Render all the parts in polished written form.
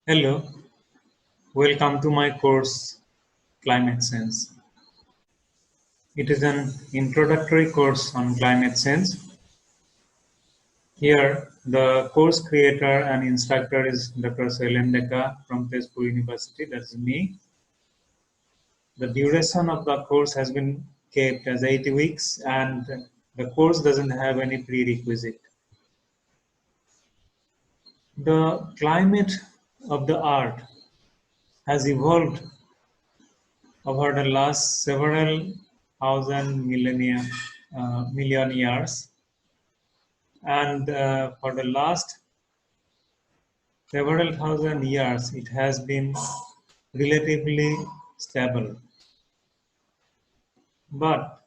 Hello, welcome to my course Climate Science. It is an introductory course on climate science. Here, the course creator and instructor is Dr. Shailen Deka from Tezpur University, that's me. The duration of the course has been kept as 8 weeks and the course doesn't have any prerequisite. The climate of the earth has evolved over the last several thousand million years, and for the last several thousand years it has been relatively stable, but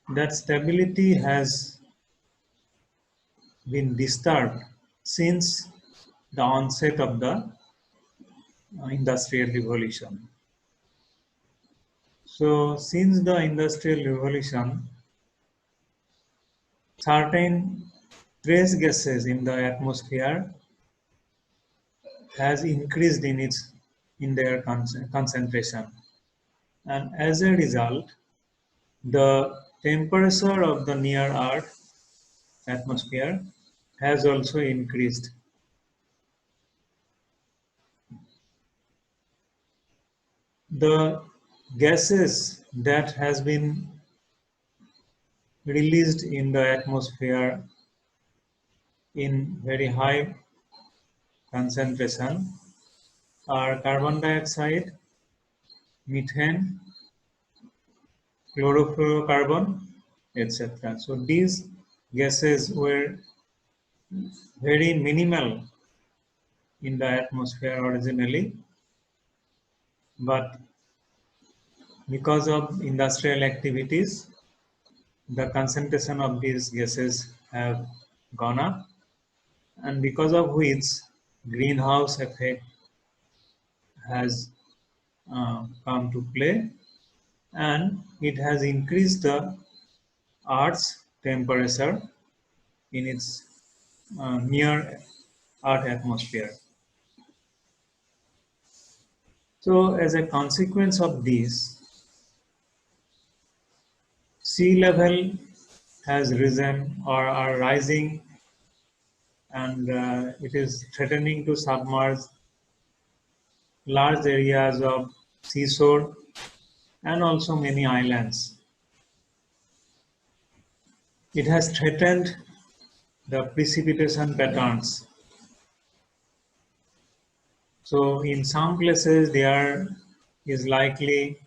that stability has been disturbed since the onset of the industrial revolution. So since the industrial revolution, certain trace gases in the atmosphere has increased in their concentration, and as a result the temperature of the near earth atmosphere has also increased. The gases that has been released in the atmosphere in very high concentration are carbon dioxide, methane, chlorofluorocarbon, etc. So these gases were very minimal in the atmosphere originally, but because of industrial activities, the concentration of these gases have gone up, and because of which greenhouse effect has come to play, and it has increased the Earth's temperature in its near Earth atmosphere. So as a consequence of this, sea level has risen or are rising, and it is threatening to submerge large areas of seashore and also many islands. It has threatened the precipitation patterns. So in some places there is likely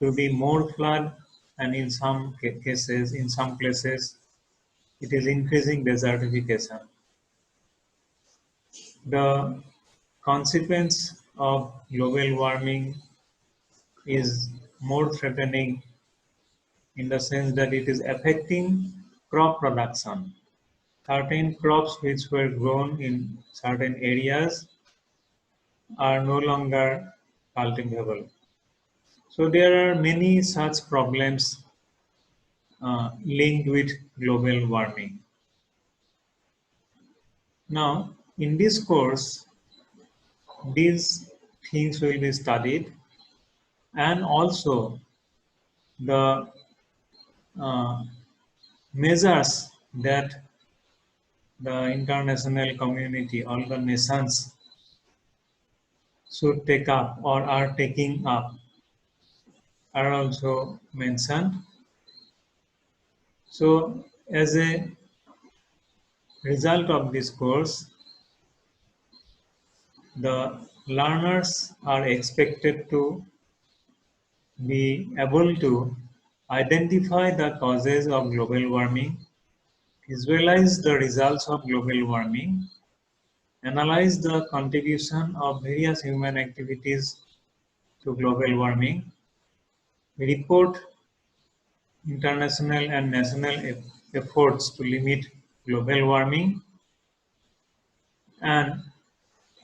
to be more flood, and in some cases, in some places, it is increasing desertification. The consequence of global warming is more threatening in the sense that it is affecting crop production. Certain crops which were grown in certain areas are no longer cultivable. So there are many such problems linked with global warming. Now, in this course, these things will be studied, and also the uh, measures that the international community, all the nations should take up or are taking up are also mentioned. So, as a result of this course, the learners are expected to be able to identify the causes of global warming, visualize the results of global warming, analyze the contribution of various human activities to global warming, report international and national efforts to limit global warming, and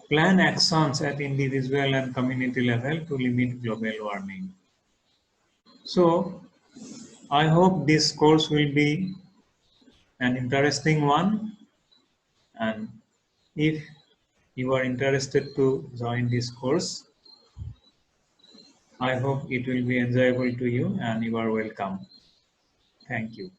plan actions at individual and community level to limit global warming. So, I hope this course will be an interesting one, and if you are interested to join this course. I hope it will be enjoyable to you and you are welcome. Thank you.